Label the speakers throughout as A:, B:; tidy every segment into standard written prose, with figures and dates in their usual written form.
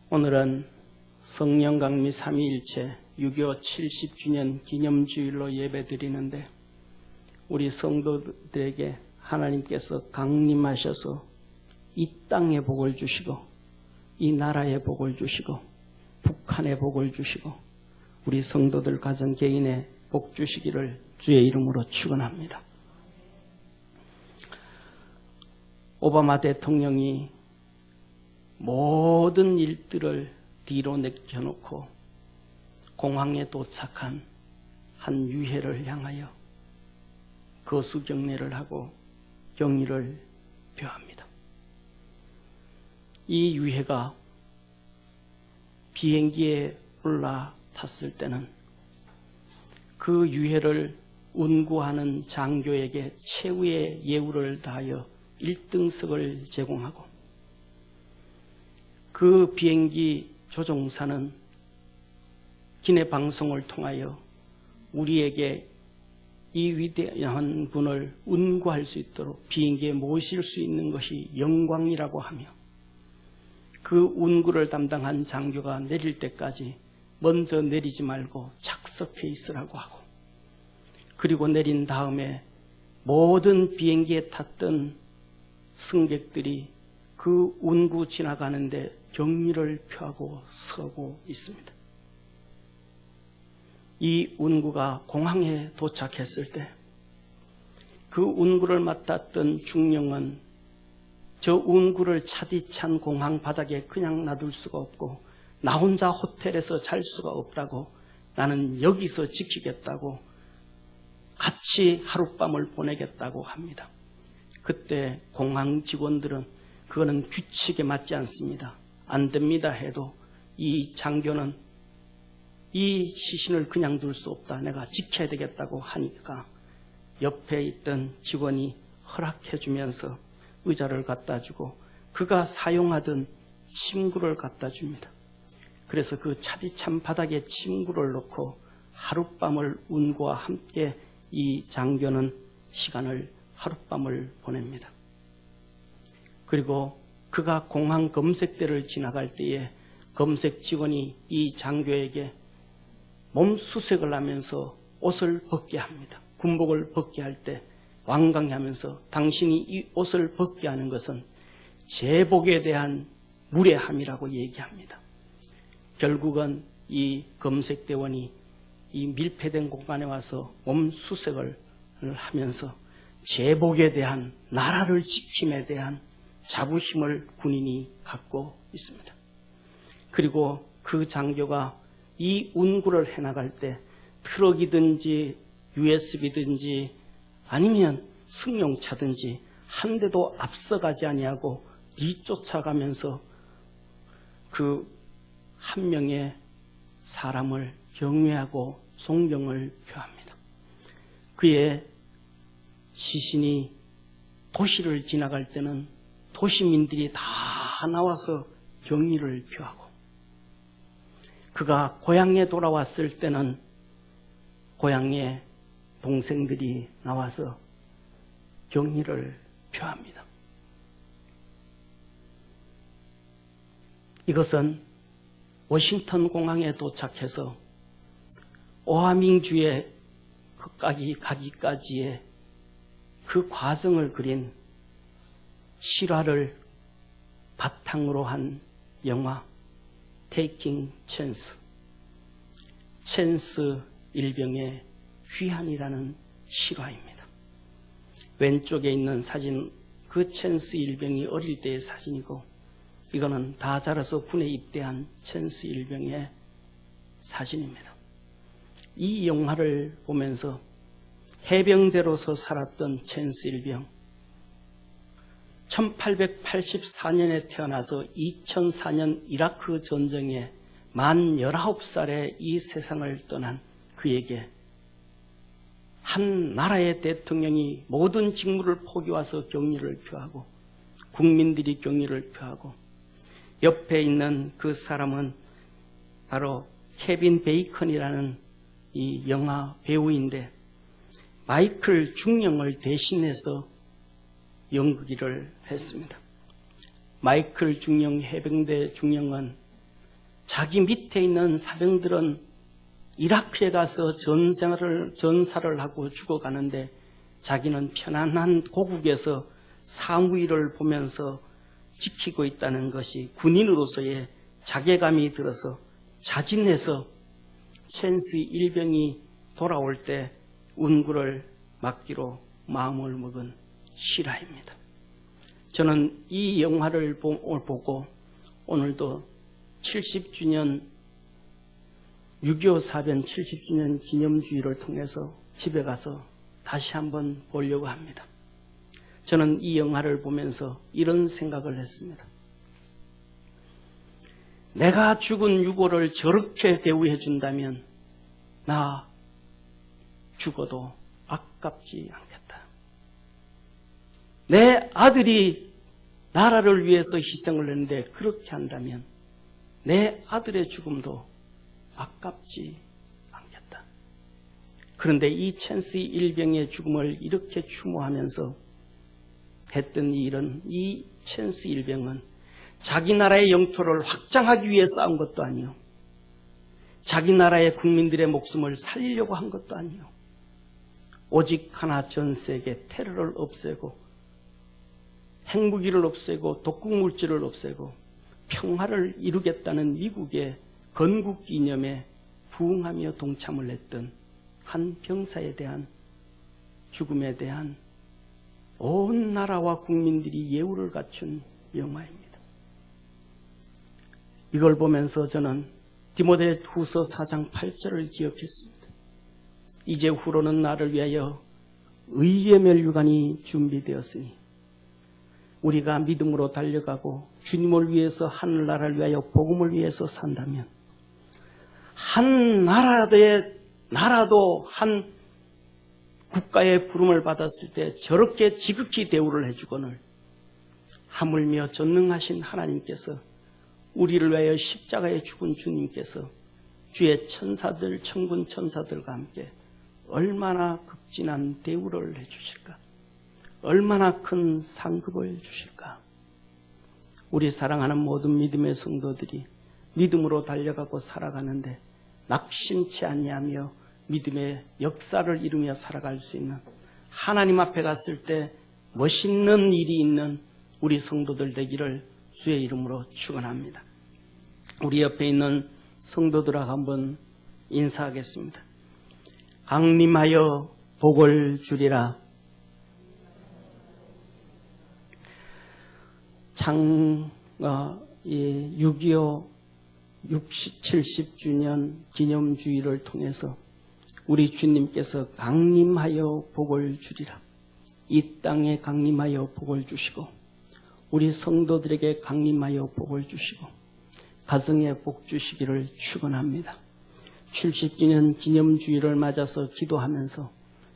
A: 오늘은 성령강림 삼위일체 6.25 70주년 기념주일로 예배드리는데 우리 성도들에게 하나님께서 강림하셔서 이 땅에 복을 주시고 이 나라에 복을 주시고 북한에 복을 주시고 우리 성도들 가정 개인에 복 주시기를 주의 이름으로 축원합니다. 오바마 대통령이 모든 일들을 뒤로 내켜놓고 공항에 도착한 한 유해를 향하여 거수경례를 하고 경의를 표합니다. 이 유해가 비행기에 올라탔을 때는 그 유해를 운구하는 장교에게 최후의 예우를 다하여 1등석을 제공하고 그 비행기 조종사는 기내 방송을 통하여 우리에게 이 위대한 분을 운구할 수 있도록 비행기에 모실 수 있는 것이 영광이라고 하며 그 운구를 담당한 장교가 내릴 때까지 먼저 내리지 말고 착석해 있으라고 하고 그리고 내린 다음에 모든 비행기에 탔던 승객들이 그 운구 지나가는데 경의를 표하고 서고 있습니다. 이 운구가 공항에 도착했을 때 그 운구를 맡았던 중령은 저 운구를 차디찬 공항 바닥에 그냥 놔둘 수가 없고 나 혼자 호텔에서 잘 수가 없다고 나는 여기서 지키겠다고 같이 하룻밤을 보내겠다고 합니다. 그때 공항 직원들은 그거는 규칙에 맞지 않습니다. 안 됩니다 해도 이 장교는 이 시신을 그냥 둘 수 없다. 내가 지켜야 되겠다고 하니까 옆에 있던 직원이 허락해 주면서 의자를 갖다 주고 그가 사용하던 침구를 갖다 줍니다. 그래서 그 차디찬 바닥에 침구를 놓고 하룻밤을 운구와 함께 이 장교는 시간을 하룻밤을 보냅니다. 그리고 그가 공항 검색대를 지나갈 때에 검색 직원이 이 장교에게 몸 수색을 하면서 옷을 벗게 합니다. 군복을 벗게 할 때 완강하면서 당신이 이 옷을 벗게 하는 것은 제복에 대한 무례함이라고 얘기합니다. 결국은 이 검색대원이 이 밀폐된 공간에 와서 몸 수색을 하면서 제복에 대한 나라를 지킴에 대한 자부심을 군인이 갖고 있습니다. 그리고 그 장교가 이 운구를 해나갈 때 트럭이든지 USB든지 아니면 승용차든지 한 대도 앞서가지 아니하고 뒤쫓아가면서 그 한 명의 사람을 경외하고 존경을 표합니다. 그의 시신이 도시를 지나갈 때는 도시민들이 다 나와서 경의를 표하고 그가 고향에 돌아왔을 때는 고향의 동생들이 나와서 경의를 표합니다. 이것은 워싱턴 공항에 도착해서 오하밍주에 가기까지의 그 과정을 그린 실화를 바탕으로 한 영화 Taking Chance, 찬스 일병의 귀환이라는 실화입니다. 왼쪽에 있는 사진, 그 찬스 일병이 어릴 때의 사진이고 이거는 다 자라서 군에 입대한 찬스 일병의 사진입니다. 이 영화를 보면서 해병대로서 살았던 찬스 일병, 1884년에 태어나서 2004년 이라크 전쟁에 만 19살에 이 세상을 떠난 그에게 한 나라의 대통령이 모든 직무를 포기와서 경의를 표하고 국민들이 경의를 표하고 옆에 있는 그 사람은 바로 케빈 베이컨이라는 이 영화 배우인데 마이클 중령을 대신해서 연기를 했습니다. 마이클 중령 해병대 중령은 자기 밑에 있는 사병들은 이라크에 가서 전사를 하고 죽어가는데 자기는 편안한 고국에서 사무위를 보면서 지키고 있다는 것이 군인으로서의 자괴감이 들어서 자진해서 첸스 일병이 돌아올 때 운구를 맡기로 마음을 먹은 실화입니다. 저는 이 영화를 보고 오늘도 70주년 6.25 사변 70주년 기념주의를 통해서 집에 가서 다시 한번 보려고 합니다. 저는 이 영화를 보면서 이런 생각을 했습니다. 내가 죽은 유고를 저렇게 대우해 준다면 나 죽어도 아깝지 않겠다. 내 아들이 나라를 위해서 희생을 했는데 그렇게 한다면 내 아들의 죽음도 아깝지 않겠다. 그런데 이 첸스 일병의 죽음을 이렇게 추모하면서 했던 일은 이 첸스 일병은 자기 나라의 영토를 확장하기 위해 싸운 것도 아니요. 자기 나라의 국민들의 목숨을 살리려고 한 것도 아니요. 오직 하나 전 세계 테러를 없애고 핵무기를 없애고 독극물질을 없애고 평화를 이루겠다는 미국의 건국 이념에 부응하며 동참을 했던 한 병사에 대한 죽음에 대한 온 나라와 국민들이 예우를 갖춘 영화입니다. 이걸 보면서 저는 디모데 후서 4장 8절을 기억했습니다. 이제 후로는 나를 위하여 의의 멸류관이 준비되었으니 우리가 믿음으로 달려가고 주님을 위해서 하늘나라를 위하여 복음을 위해서 산다면 한 나라도 한 국가의 부름을 받았을 때 저렇게 지극히 대우를 해주거늘 하물며 전능하신 하나님께서 우리를 위하여 십자가에 죽은 주님께서 주의 천사들, 천군 천사들과 함께 얼마나 극진한 대우를 해주실까? 얼마나 큰 상급을 주실까? 우리 사랑하는 모든 믿음의 성도들이 믿음으로 달려가고 살아가는데 낙심치 아니하며 믿음의 역사를 이루며 살아갈 수 있는 하나님 앞에 갔을 때 멋있는 일이 있는 우리 성도들 되기를 주의 이름으로 축원합니다. 우리 옆에 있는 성도들하고 한번 인사하겠습니다. 강림하여 복을 주리라. 6.25 70주년 기념주의를 통해서 우리 주님께서 강림하여 복을 주리라. 이 땅에 강림하여 복을 주시고 우리 성도들에게 강림하여 복을 주시고 가정에 복 주시기를 축원합니다. 70주년 기념주의를 맞아서 기도하면서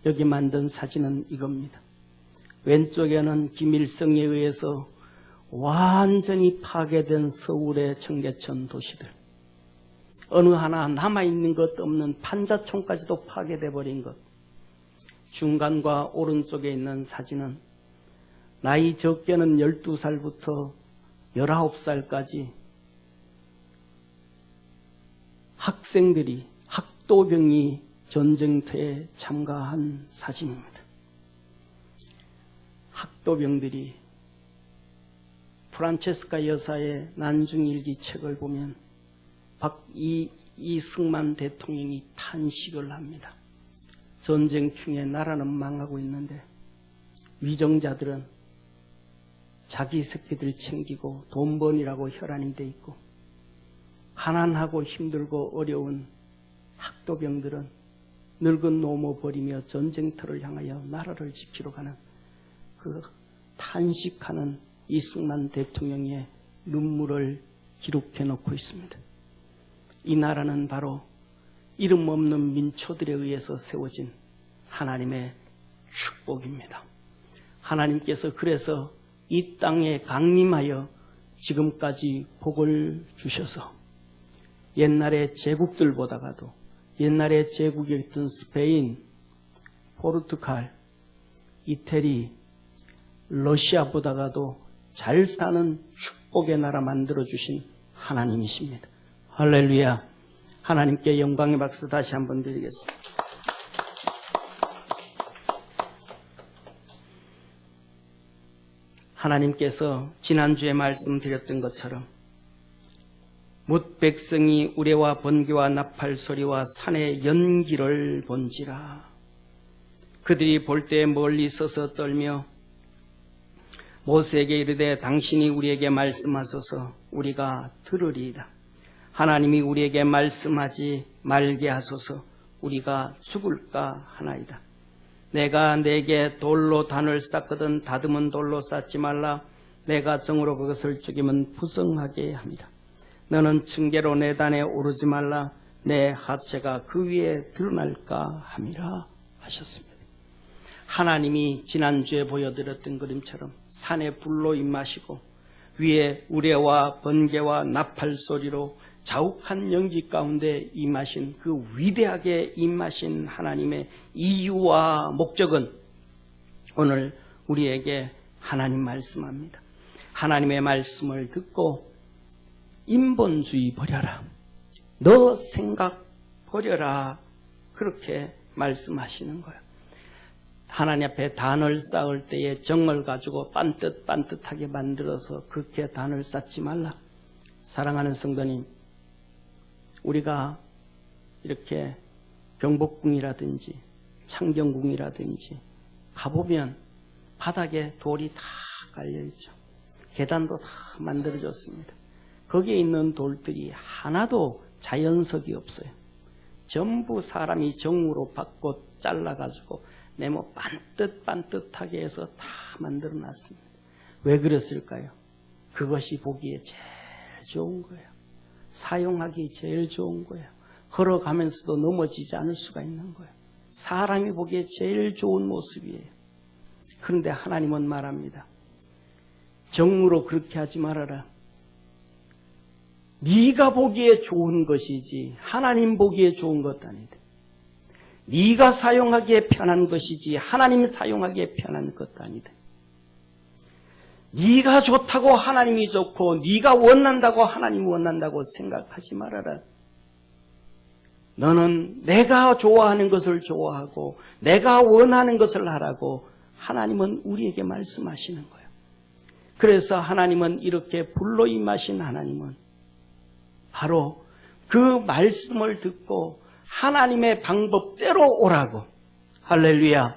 A: 여기 만든 사진은 이겁니다. 왼쪽에는 김일성에 의해서 완전히 파괴된 서울의 청계천 도시들, 어느 하나 남아있는 것 없는 판자촌까지도 파괴돼 버린 것. 중간과 오른쪽에 있는 사진은 나이 적게는 12살부터 19살까지 학생들이, 학도병이 전쟁터에 참가한 사진입니다. 학도병들이 프란체스카 여사의 난중일기 책을 보면 이승만 대통령이 탄식을 합니다. 전쟁 중에 나라는 망하고 있는데 위정자들은 자기 새끼들 챙기고 돈 번이라고 혈안이 돼 있고 가난하고 힘들고 어려운 학도병들은 늙은 노모 버리며 전쟁터를 향하여 나라를 지키러 가는 그 탄식하는 이승만 대통령의 눈물을 기록해 놓고 있습니다. 이 나라는 바로 이름 없는 민초들에 의해서 세워진 하나님의 축복입니다. 하나님께서 그래서 이 땅에 강림하여 지금까지 복을 주셔서 옛날의 제국들보다가도 옛날에 제국이었던 스페인, 포르투갈, 이태리, 러시아보다가도 잘 사는 축복의 나라 만들어주신 하나님이십니다. 할렐루야. 하나님께 영광의 박수 다시 한번 드리겠습니다. 하나님께서 지난주에 말씀드렸던 것처럼 뭇 백성이 우레와 번개와 나팔 소리와 산의 연기를 본지라. 그들이 볼 때 멀리 서서 떨며 모세에게 이르되 당신이 우리에게 말씀하소서 우리가 들으리이다. 하나님이 우리에게 말씀하지 말게 하소서 우리가 죽을까 하나이다. 내가 내게 돌로 단을 쌓거든 다듬은 돌로 쌓지 말라. 내가 정으로 그것을 죽이면 부정하게 합니다. 너는 층계로 내 단에 오르지 말라. 내 하체가 그 위에 드러날까 함이라 하셨습니다. 하나님이 지난주에 보여드렸던 그림처럼 산에 불로 임하시고 위에 우레와 번개와 나팔 소리로 자욱한 연기 가운데 임하신 그 위대하게 임하신 하나님의 이유와 목적은 오늘 우리에게 하나님 말씀합니다. 하나님의 말씀을 듣고 인본주의 버려라. 너 생각 버려라. 그렇게 말씀하시는 거예요. 하나님 앞에 단을 쌓을 때에 정을 가지고 반듯반듯하게 만들어서 그렇게 단을 쌓지 말라. 사랑하는 성도님, 우리가 이렇게 경복궁이라든지 창경궁이라든지 가보면 바닥에 돌이 다 깔려있죠. 계단도 다 만들어졌습니다. 거기에 있는 돌들이 하나도 자연석이 없어요. 전부 사람이 정으로 받고 잘라가지고 네모 반듯반듯하게 해서 다 만들어놨습니다. 왜 그랬을까요? 그것이 보기에 제일 좋은 거예요. 사용하기 제일 좋은 거예요. 걸어가면서도 넘어지지 않을 수가 있는 거예요. 사람이 보기에 제일 좋은 모습이에요. 그런데 하나님은 말합니다. 정으로 그렇게 하지 말아라. 네가 보기에 좋은 것이지 하나님 보기에 좋은 것 아니다. 네가 사용하기에 편한 것이지 하나님 사용하기에 편한 것도 아니다. 네가 좋다고 하나님이 좋고 네가 원한다고 하나님이 원한다고 생각하지 말아라. 너는 내가 좋아하는 것을 좋아하고 내가 원하는 것을 하라고 하나님은 우리에게 말씀하시는 거예요. 그래서 하나님은 이렇게 불로 임하신 하나님은 바로 그 말씀을 듣고 하나님의 방법대로 오라고. 할렐루야.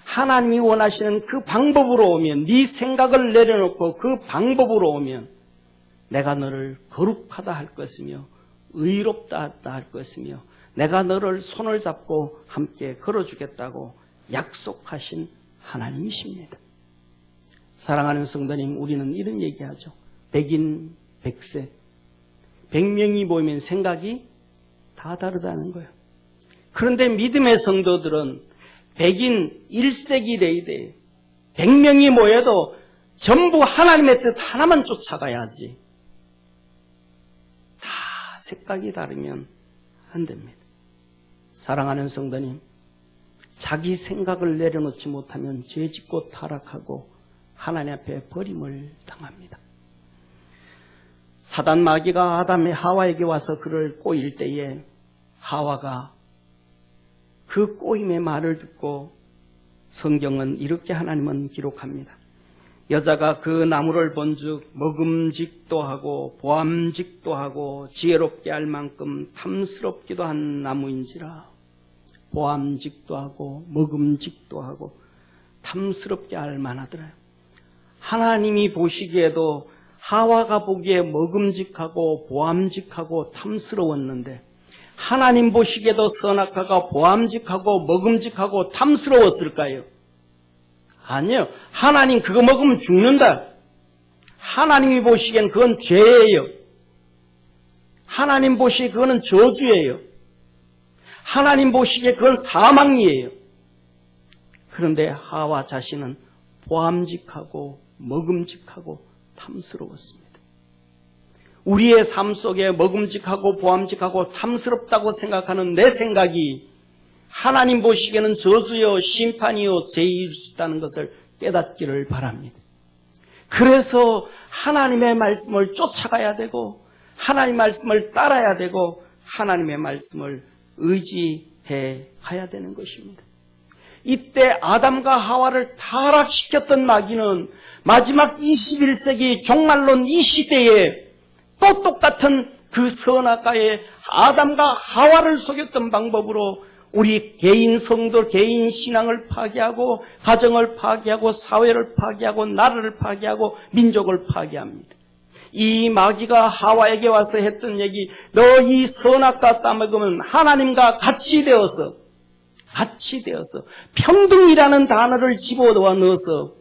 A: 하나님이 원하시는 그 방법으로 오면, 네 생각을 내려놓고 그 방법으로 오면 내가 너를 거룩하다 할 것이며 의롭다 할 것이며 내가 너를 손을 잡고 함께 걸어주겠다고 약속하신 하나님이십니다. 사랑하는 성도님, 우리는 이런 얘기하죠. 백인 백세. 100명이 모이면 생각이 다 다르다는 거예요. 그런데 믿음의 성도들은 100인 1세기 레이데 100명이 모여도 전부 하나님의 뜻 하나만 쫓아가야지. 다 색깔이 다르면 안 됩니다. 사랑하는 성도님, 자기 생각을 내려놓지 못하면 죄짓고 타락하고 하나님 앞에 버림을 당합니다. 사단 마귀가 아담의 하와에게 와서 그를 꼬일 때에 하와가 그 꼬임의 말을 듣고 성경은 이렇게 하나님은 기록합니다. 여자가 그 나무를 본즉 먹음직도 하고 보암직도 하고 지혜롭게 할 만큼 탐스럽기도 한 나무인지라. 보암직도 하고 먹음직도 하고 탐스럽게 할 만하더라. 하나님이 보시기에도 하와가 보기에 먹음직하고 보암직하고 탐스러웠는데 하나님 보시기에도 선악과가 보암직하고 먹음직하고 탐스러웠을까요? 아니요. 하나님 그거 먹으면 죽는다. 하나님이 보시기엔 그건 죄예요. 하나님 보시기에 그거는 저주예요. 하나님 보시기에 그건 사망이에요. 그런데 하와 자신은 보암직하고 먹음직하고 탐스러웠습니다. 우리의 삶 속에 먹음직하고 보암직하고 탐스럽다고 생각하는 내 생각이 하나님 보시기에는 저주요 심판이요 죄일 수 있다는 것을 깨닫기를 바랍니다. 그래서 하나님의 말씀을 쫓아가야 되고 하나님의 말씀을 따라야 되고 하나님의 말씀을 의지해 가야 되는 것입니다. 이때 아담과 하와를 타락시켰던 마귀는 마지막 21세기 종말론 이 시대에 또 똑같은 그 선악과에 아담과 하와를 속였던 방법으로 우리 개인 성도, 개인 신앙을 파괴하고 가정을 파괴하고 사회를 파괴하고 나라를 파괴하고 민족을 파괴합니다. 이 마귀가 하와에게 와서 했던 얘기, 너 이 선악과 따먹으면 하나님과 같이 되어서 평등이라는 단어를 집어넣어 넣어서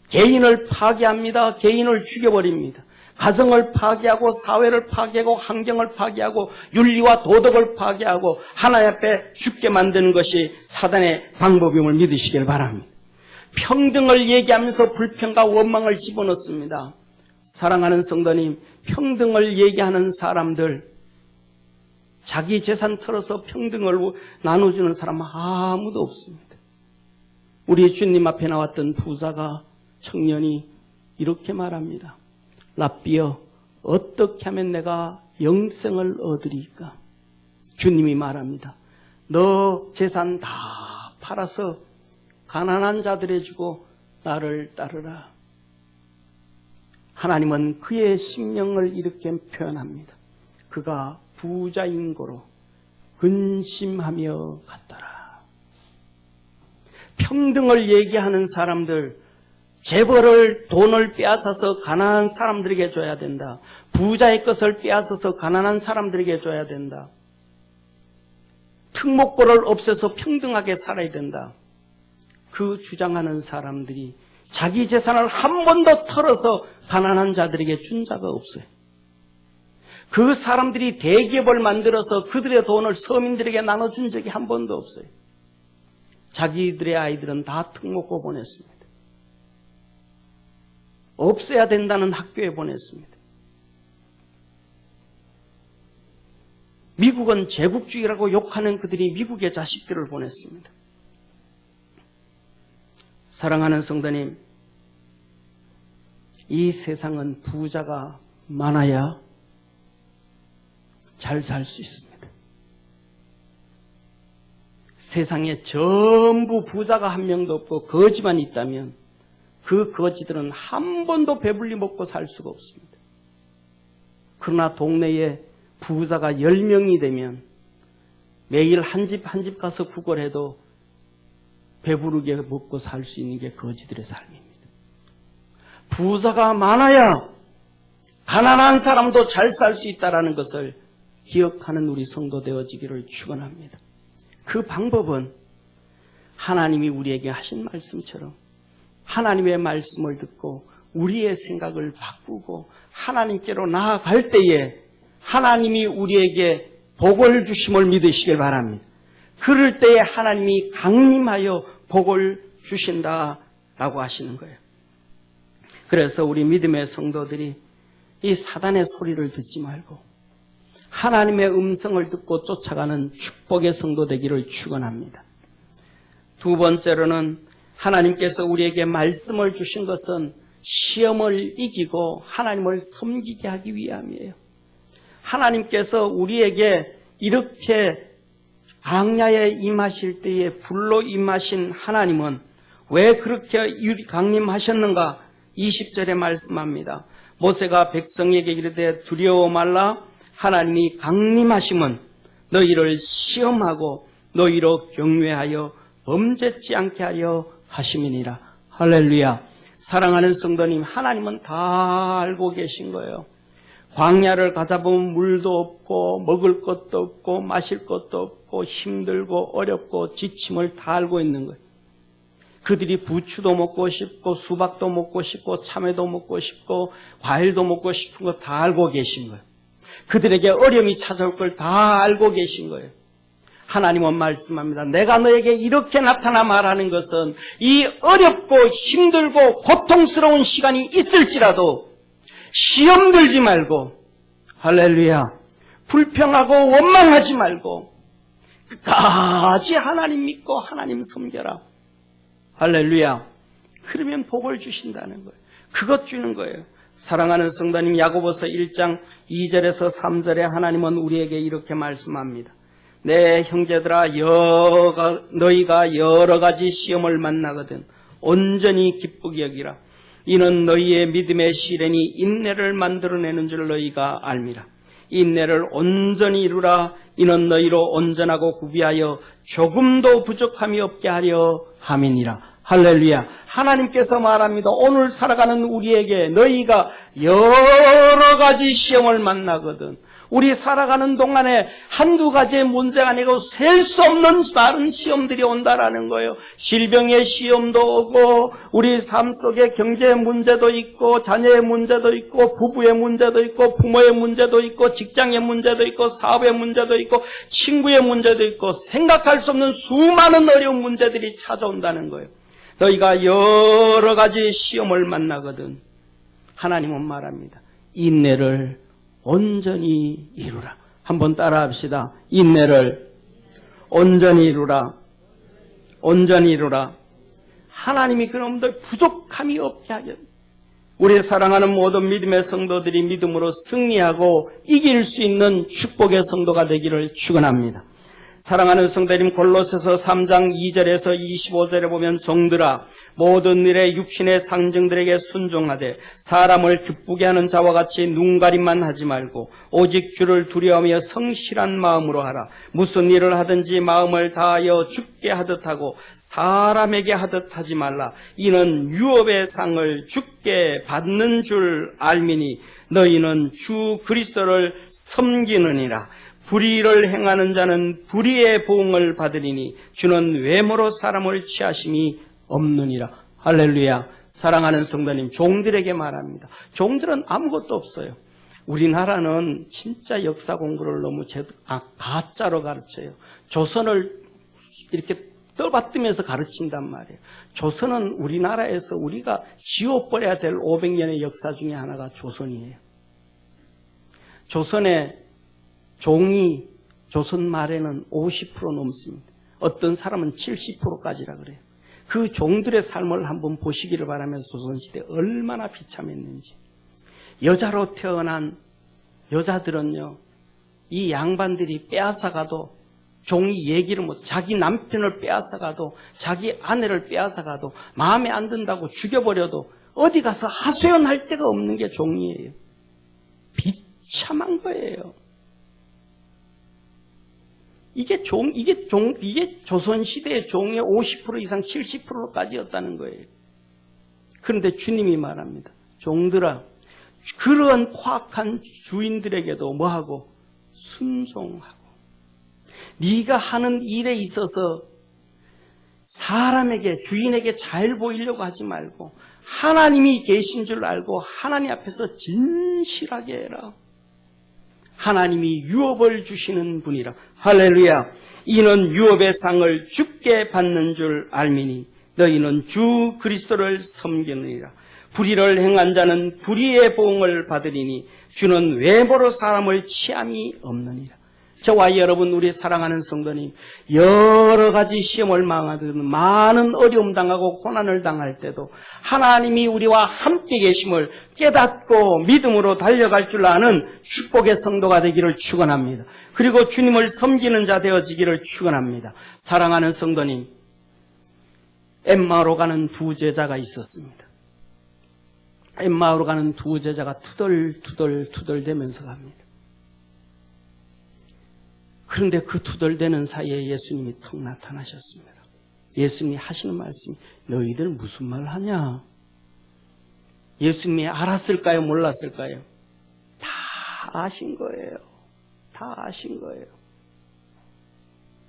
A: 개인을 파괴합니다. 개인을 죽여버립니다. 가정을 파괴하고 사회를 파괴하고 환경을 파괴하고 윤리와 도덕을 파괴하고 하나님 앞에 죽게 만드는 것이 사단의 방법임을 믿으시길 바랍니다. 평등을 얘기하면서 불평과 원망을 집어넣습니다. 사랑하는 성도님, 평등을 얘기하는 사람들, 자기 재산 털어서 평등을 나눠주는 사람은 아무도 없습니다. 우리 주님 앞에 나왔던 부자가 청년이 이렇게 말합니다. 랍비여, 어떻게 하면 내가 영생을 얻으리까? 주님이 말합니다. 너 재산 다 팔아서 가난한 자들에 주고 나를 따르라. 하나님은 그의 심령을 이렇게 표현합니다. 그가 부자인 고로 근심하며 갔더라. 평등을 얘기하는 사람들, 재벌을 돈을 빼앗아서 가난한 사람들에게 줘야 된다. 부자의 것을 빼앗아서 가난한 사람들에게 줘야 된다. 특목고를 없애서 평등하게 살아야 된다. 그 주장하는 사람들이 자기 재산을 한 번도 털어서 가난한 자들에게 준 자가 없어요. 그 사람들이 대기업을 만들어서 그들의 돈을 서민들에게 나눠준 적이 한 번도 없어요. 자기들의 아이들은 다 특목고 보냈습니다. 없애야 된다는 학교에 보냈습니다. 미국은 제국주의라고 욕하는 그들이 미국의 자식들을 보냈습니다. 사랑하는 성도님, 이 세상은 부자가 많아야 잘 살 수 있습니다. 세상에 전부 부자가 한 명도 없고 거지만 있다면 그 거지들은 한 번도 배불리 먹고 살 수가 없습니다. 그러나 동네에 부자가 10명이 되면 매일 한 집 한 집 가서 구걸해도 배부르게 먹고 살 수 있는 게 거지들의 삶입니다. 부자가 많아야 가난한 사람도 잘 살 수 있다는 것을 기억하는 우리 성도 되어지기를 축원합니다. 그 방법은 하나님이 우리에게 하신 말씀처럼 하나님의 말씀을 듣고 우리의 생각을 바꾸고 하나님께로 나아갈 때에 하나님이 우리에게 복을 주심을 믿으시길 바랍니다. 그럴 때에 하나님이 강림하여 복을 주신다라고 하시는 거예요. 그래서 우리 믿음의 성도들이 이 사단의 소리를 듣지 말고 하나님의 음성을 듣고 쫓아가는 축복의 성도 되기를 축원합니다. 두 번째로는 하나님께서 우리에게 말씀을 주신 것은 시험을 이기고 하나님을 섬기게 하기 위함이에요. 하나님께서 우리에게 이렇게 광야에 임하실 때에 불로 임하신 하나님은 왜 그렇게 강림하셨는가? 20절에 말씀합니다. 모세가 백성에게 이르되 두려워 말라. 하나님이 강림하심은 너희를 시험하고 너희로 경외하여 범죄치 않게 하여 하심이니라. 할렐루야. 사랑하는 성도님, 하나님은 다 알고 계신 거예요. 광야를 가다 보면 물도 없고 먹을 것도 없고 마실 것도 없고 힘들고 어렵고 지침을 다 알고 있는 거예요. 그들이 부추도 먹고 싶고 수박도 먹고 싶고 참외도 먹고 싶고 과일도 먹고 싶은 거 다 알고 계신 거예요. 그들에게 어려움이 찾아올 걸 다 알고 계신 거예요. 하나님은 말씀합니다. 내가 너에게 이렇게 나타나 말하는 것은 이 어렵고 힘들고 고통스러운 시간이 있을지라도 시험 들지 말고, 할렐루야, 불평하고 원망하지 말고 끝까지 하나님 믿고 하나님 섬겨라. 할렐루야. 그러면 복을 주신다는 거예요. 그것 주는 거예요. 사랑하는 성도님, 야고보서 1장 2절에서 3절에 하나님은 우리에게 이렇게 말씀합니다. 내 형제들아, 너희가 여러 가지 시험을 만나거든 온전히 기쁘게 여기라. 이는 너희의 믿음의 시련이 인내를 만들어내는 줄 너희가 알미라. 인내를 온전히 이루라. 이는 너희로 온전하고 구비하여 조금도 부족함이 없게 하려 함이니라. 할렐루야. 하나님께서 말합니다. 오늘 살아가는 우리에게 너희가 여러 가지 시험을 만나거든. 우리 살아가는 동안에 한두 가지의 문제가 아니고 셀 수 없는 다른 시험들이 온다라는 거예요. 질병의 시험도 오고, 우리 삶 속에 경제의 문제도 있고, 자녀의 문제도 있고, 부부의 문제도 있고, 부모의 문제도 있고, 직장의 문제도 있고, 사업의 문제도 있고, 친구의 문제도 있고, 생각할 수 없는 수많은 어려운 문제들이 찾아온다는 거예요. 너희가 여러 가지 시험을 만나거든 하나님은 말합니다. 인내를 온전히 이루라. 한번 따라합시다. 인내를 온전히 이루라. 온전히 이루라. 하나님이 그놈들 부족함이 없게 하려. 우리 사랑하는 모든 믿음의 성도들이 믿음으로 승리하고 이길 수 있는 축복의 성도가 되기를 축원합니다. 사랑하는 성도님, 골로새서 3장 2절에서 25절에 보면 종들아 모든 일에 육신의 상정들에게 순종하되 사람을 기쁘게 하는 자와 같이 눈가림만 하지 말고 오직 주를 두려워하며 성실한 마음으로 하라. 무슨 일을 하든지 마음을 다하여 주께 하듯 하고 사람에게 하듯 하지 말라. 이는 유업의 상을 주께 받는 줄 알미니 너희는 주 그리스도를 섬기느니라. 불의를 행하는 자는 불의의 보응을 받으리니 주는 외모로 사람을 취하심이 없느니라. 할렐루야. 사랑하는 성도님, 종들에게 말합니다. 종들은 아무것도 없어요. 우리나라는 진짜 역사 공부를 너무 가짜로 가르쳐요. 조선을 이렇게 떠받들면서 가르친단 말이에요. 조선은 우리나라에서 우리가 지워버려야 될 500년의 역사 중에 하나가 조선이에요. 조선의 종이 조선 말에는 50% 넘습니다. 어떤 사람은 70%까지라 그래요. 그 종들의 삶을 한번 보시기를 바라면서 조선시대 얼마나 비참했는지. 여자로 태어난 여자들은요, 이 양반들이 빼앗아가도 종이 얘기를 못, 자기 남편을 빼앗아가도 자기 아내를 빼앗아가도 마음에 안 든다고 죽여버려도 어디 가서 하소연할 데가 없는 게 종이에요. 비참한 거예요. 이게 조선시대의 종의 50% 이상 70%까지였다는 거예요. 그런데 주님이 말합니다. 종들아, 그런 포악한 주인들에게도 뭐하고? 순종하고. 네가 하는 일에 있어서 사람에게, 주인에게 잘 보이려고 하지 말고 하나님이 계신 줄 알고 하나님 앞에서 진실하게 해라. 하나님이 유업을 주시는 분이라. 할렐루야. 이는 유업의 상을 주께 받는 줄 알미니 너희는 주 그리스도를 섬기느니라. 불의를 행한 자는 불의의 보응을 받으리니 주는 외모로 사람을 취함이 없느니라. 저와 여러분, 우리 사랑하는 성도님, 여러 가지 시험을 망하든 많은 어려움 당하고 고난을 당할 때도 하나님이 우리와 함께 계심을 깨닫고 믿음으로 달려갈 줄 아는 축복의 성도가 되기를 축원합니다. 그리고 주님을 섬기는 자 되어지기를 축원합니다. 사랑하는 성도님, 엠마오로 가는 두 제자가 있었습니다. 엠마오로 가는 두 제자가 투덜투덜대면서 갑니다. 그런데 그 투덜대는 사이에 예수님이 턱 나타나셨습니다. 예수님이 하시는 말씀이 너희들 무슨 말 하냐? 예수님이 알았을까요? 몰랐을까요? 다 아신 거예요. 다 아신 거예요.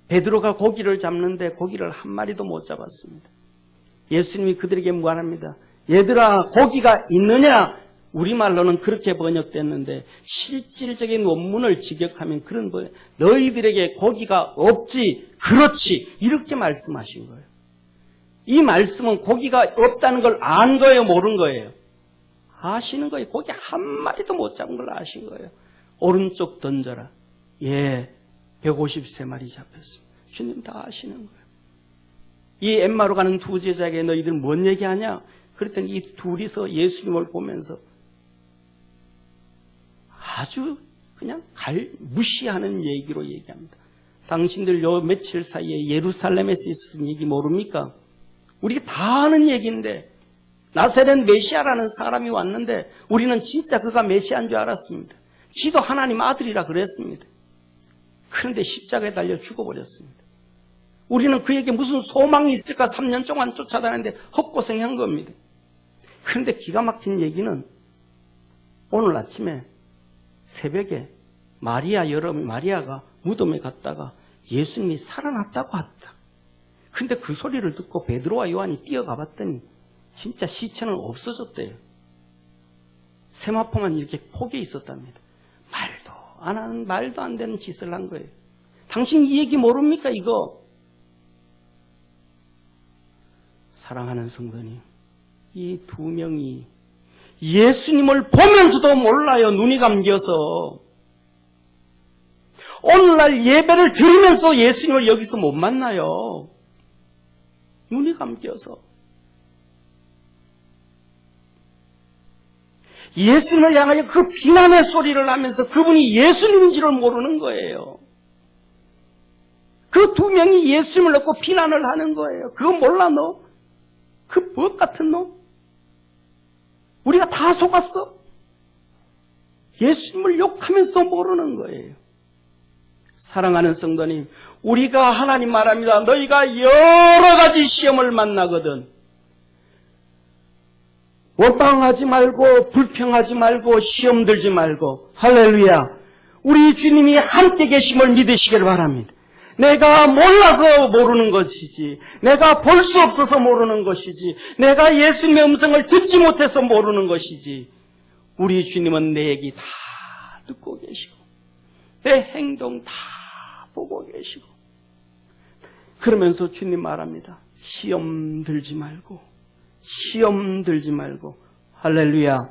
A: 베드로가 고기를 잡는데 고기를 한 마리도 못 잡았습니다. 예수님이 그들에게 무관합니다. 얘들아, 고기가 있느냐? 우리말로는 그렇게 번역됐는데 실질적인 원문을 직역하면 그런 거예요. 너희들에게 고기가 없지, 그렇지, 이렇게 말씀하신 거예요. 이 말씀은 고기가 없다는 걸 안 거예요, 모른 거예요? 아시는 거예요. 고기 한 마리도 못 잡은 걸 아신 거예요. 오른쪽 던져라. 예, 153마리 잡혔습니다. 주님 다 아시는 거예요. 이 엠마로 가는 두 제자에게 너희들 뭔 얘기하냐? 그랬더니 이 둘이서 예수님을 보면서 아주 그냥 무시하는 얘기로 얘기합니다. 당신들 요 며칠 사이에 예루살렘에서 있었던 얘기 모릅니까? 우리가 다 아는 얘기인데 나사렛 메시아라는 사람이 왔는데 우리는 진짜 그가 메시아인 줄 알았습니다. 지도 하나님 아들이라 그랬습니다. 그런데 십자가에 달려 죽어버렸습니다. 우리는 그에게 무슨 소망이 있을까 3년 동안 쫓아다녔는데 헛고생한 겁니다. 그런데 기가 막힌 얘기는 오늘 아침에 새벽에 마리아가 무덤에 갔다가 예수님이 살아났다고 했다. 그런데 그 소리를 듣고 베드로와 요한이 뛰어가 봤더니 진짜 시체는 없어졌대요. 세마포만 이렇게 폭에 있었답니다. 말도 안 하는 말도 안 되는 짓을 한 거예요. 당신 이 얘기 모릅니까 이거? 사랑하는 성도님, 이 두 명이 예수님을 보면서도 몰라요. 눈이 감겨서. 오늘날 예배를 드리면서 예수님을 여기서 못 만나요. 눈이 감겨서. 예수님을 향하여 그 비난의 소리를 하면서 그분이 예수님인지를 모르는 거예요. 그 두 명이 예수님을 놓고 비난을 하는 거예요. 그거 몰라 너? 그 무엇 같은 놈? 우리가 다 속았어. 예수님을 욕하면서도 모르는 거예요. 사랑하는 성도님, 우리가 하나님 말합니다. 너희가 여러 가지 시험을 만나거든. 원망하지 말고 불평하지 말고 시험 들지 말고 할렐루야. 우리 주님이 함께 계심을 믿으시길 바랍니다. 내가 몰라서 모르는 것이지, 내가 볼 수 없어서 모르는 것이지, 내가 예수님의 음성을 듣지 못해서 모르는 것이지, 우리 주님은 내 얘기 다 듣고 계시고 내 행동 다 보고 계시고. 그러면서 주님 말합니다. 시험 들지 말고, 시험 들지 말고. 할렐루야.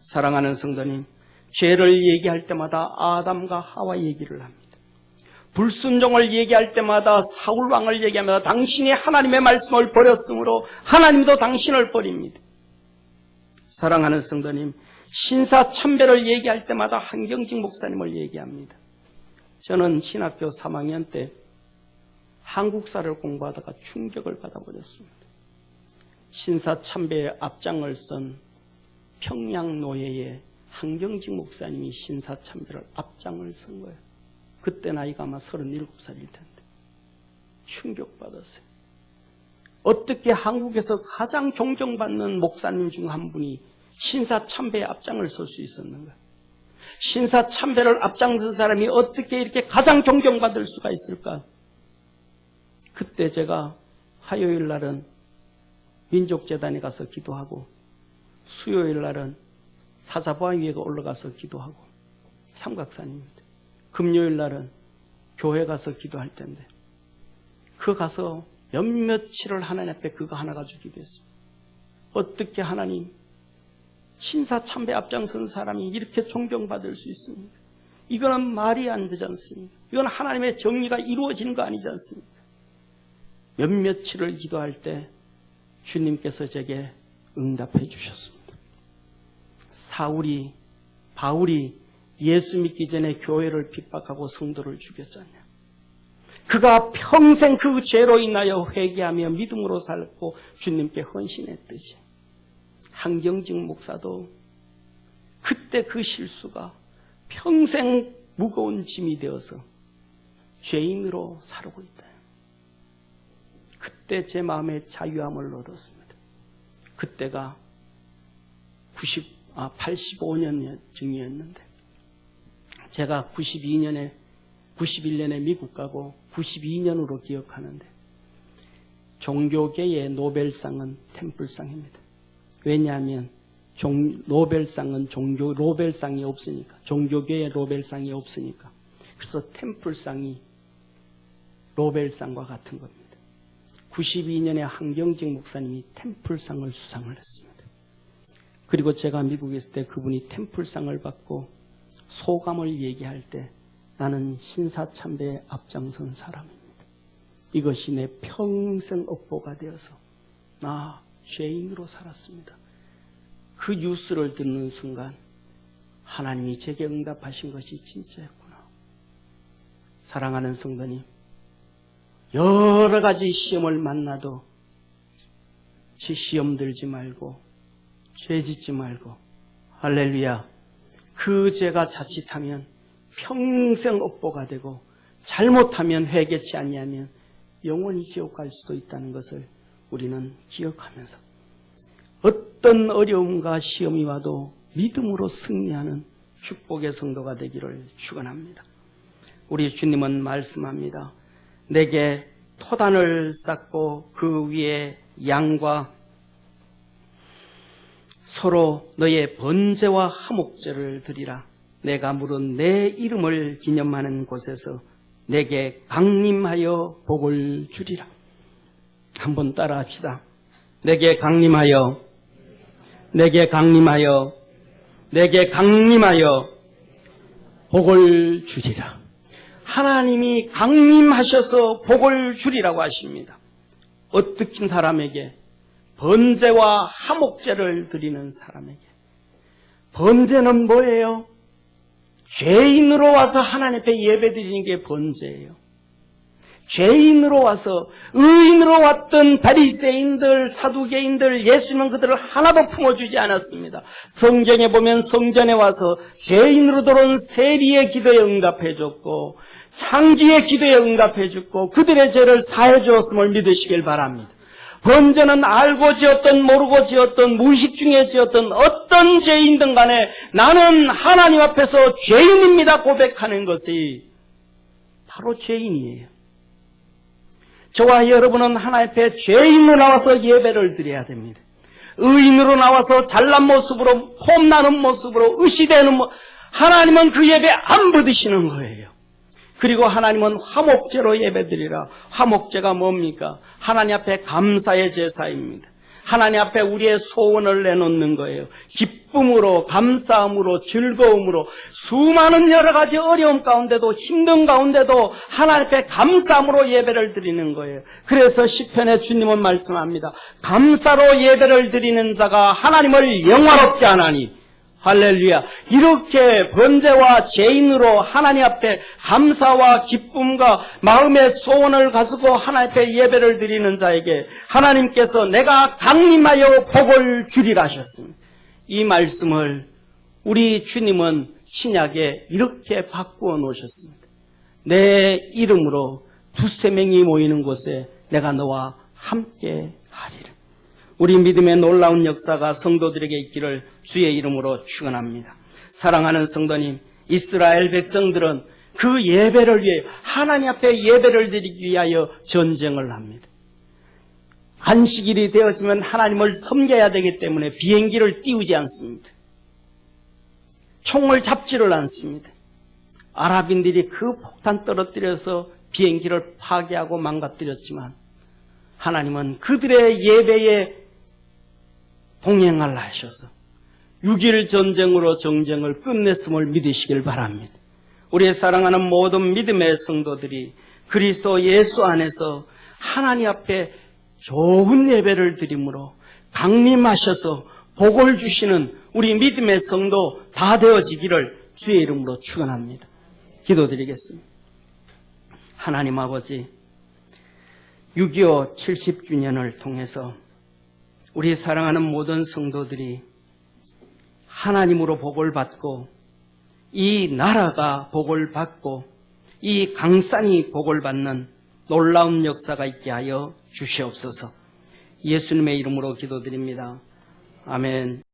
A: 사랑하는 성도님, 죄를 얘기할 때마다 아담과 하와 얘기를 합니다. 불순종을 얘기할 때마다 사울왕을 얘기하면서 당신이 하나님의 말씀을 버렸으므로 하나님도 당신을 버립니다. 사랑하는 성도님, 신사참배를 얘기할 때마다 한경직 목사님을 얘기합니다. 저는 신학교 3학년 때 한국사를 공부하다가 충격을 받아버렸습니다. 신사참배의 앞장을 선 평양노예의 한경직 목사님이 신사참배를 앞장을 선 거예요. 그때 나이가 아마 37살일 텐데 충격받았어요. 어떻게 한국에서 가장 존경받는 목사님 중 한 분이 신사참배의 앞장을 설 수 있었는가? 신사참배를 앞장선 사람이 어떻게 이렇게 가장 존경받을 수가 있을까? 그때 제가 화요일 날은 민족재단에 가서 기도하고 수요일 날은 사자보아 위에 올라가서 기도하고 삼각산입니다. 금요일 날은 교회 가서 기도할 텐데 그 가서 몇몇일을 하나님 앞에 그거 하나 가지고 기도했습니다. 어떻게 하나님 신사참배 앞장선 사람이 이렇게 존경받을 수 있습니까? 이거는 말이 안 되지 않습니까? 이건 하나님의 정의가 이루어지는 거 아니지 않습니까? 몇몇일을 기도할 때 주님께서 제게 응답해 주셨습니다. 바울이 예수 믿기 전에 교회를 핍박하고 성도를 죽였잖아요. 그가 평생 그 죄로 인하여 회개하며 믿음으로 살고 주님께 헌신했듯이 한경직 목사도 그때 그 실수가 평생 무거운 짐이 되어서 죄인으로 살고 있다. 그때 제 마음에 자유함을 얻었습니다. 그때가 85년 쯤이었는데 제가 91년에 미국 가고 92년으로 기억하는데 종교계의 노벨상은 템플상입니다. 왜냐하면 노벨상은 노벨상이 없으니까, 종교계의 노벨상이 없으니까. 그래서 템플상이 노벨상과 같은 겁니다. 92년에 한경직 목사님이 템플상을 수상을 했습니다. 그리고 제가 미국에 있을 때 그분이 템플상을 받고 소감을 얘기할 때 나는 신사참배에 앞장선 사람입니다. 이것이 내 평생 업보가 되어서 죄인으로 살았습니다. 그 뉴스를 듣는 순간 하나님이 제게 응답하신 것이 진짜였구나. 사랑하는 성도님, 여러 가지 시험을 만나도 지 시험 들지 말고 죄 짓지 말고, 할렐루야, 그 죄가 자칫하면 평생 업보가 되고 잘못하면 회개치 아니하면 영원히 지옥 갈 수도 있다는 것을 우리는 기억하면서 어떤 어려움과 시험이 와도 믿음으로 승리하는 축복의 성도가 되기를 축원합니다. 우리 주님은 말씀합니다. 내게 토단을 쌓고 그 위에 양과 서로 너의 번제와 화목제를 드리라. 내가 물은 내 이름을 기념하는 곳에서 내게 강림하여 복을 주리라. 한번 따라 합시다. 내게 강림하여, 내게 강림하여, 내게 강림하여 복을 주리라. 하나님이 강림하셔서 복을 주리라고 하십니다. 어떻게 사람에게? 번제와 화목제를 드리는 사람에게. 번제는 뭐예요? 죄인으로 와서 하나님 앞에 예배드리는 게 번제예요. 죄인으로 와서, 의인으로 왔던 바리새인들, 사두개인들, 예수님은 그들을 하나도 품어주지 않았습니다. 성경에 보면 성전에 와서 죄인으로 들어온 세리의 기도에 응답해줬고 창기의 기도에 응답해줬고 그들의 죄를 사해 주었음을 믿으시길 바랍니다. 번제는 알고 지었던 모르고 지었던 무의식 중에 지었던 어떤 죄인든 간에 나는 하나님 앞에서 죄인입니다 고백하는 것이 바로 죄인이에요. 저와 여러분은 하나님 앞에 죄인으로 나와서 예배를 드려야 됩니다. 의인으로 나와서 잘난 모습으로, 폼나는 모습으로, 의시되는 하나님은 그 예배 안 받으시는 거예요. 그리고 하나님은 화목제로 예배드리라. 화목제가 뭡니까? 하나님 앞에 감사의 제사입니다. 하나님 앞에 우리의 소원을 내놓는 거예요. 기쁨으로, 감사함으로, 즐거움으로, 수많은 여러 가지 어려움 가운데도, 힘든 가운데도 하나님 앞에 감사함으로 예배를 드리는 거예요. 그래서 시편에 주님은 말씀합니다. 감사로 예배를 드리는 자가 하나님을 영화롭게 하나니. 할렐루야. 이렇게 번제와 죄인으로 하나님 앞에 감사와 기쁨과 마음의 소원을 가지고 하나님 앞에 예배를 드리는 자에게 하나님께서 내가 강림하여 복을 주리라 하셨습니다. 이 말씀을 우리 주님은 신약에 이렇게 바꾸어 놓으셨습니다. 내 이름으로 두세 명이 모이는 곳에 내가 너와 함께 하리라. 우리 믿음의 놀라운 역사가 성도들에게 있기를 주의 이름으로 축원합니다. 사랑하는 성도님, 이스라엘 백성들은 그 예배를 위해 하나님 앞에 예배를 드리기 위하여 전쟁을 합니다. 안식일이 되어지면 하나님을 섬겨야 되기 때문에 비행기를 띄우지 않습니다. 총을 잡지를 않습니다. 아랍인들이 그 폭탄 떨어뜨려서 비행기를 파괴하고 망가뜨렸지만 하나님은 그들의 예배에 동행하려 하셔서 6.1 전쟁으로 정쟁을 끝냈음을 믿으시길 바랍니다. 우리의 사랑하는 모든 믿음의 성도들이 그리스도 예수 안에서 하나님 앞에 좋은 예배를 드림으로 강림하셔서 복을 주시는 우리 믿음의 성도 다 되어지기를 주의 이름으로 축원합니다. 기도드리겠습니다. 하나님 아버지, 6.25 70주년을 통해서 우리 사랑하는 모든 성도들이 하나님으로 복을 받고 이 나라가 복을 받고 이 강산이 복을 받는 놀라운 역사가 있게 하여 주시옵소서. 예수님의 이름으로 기도드립니다. 아멘.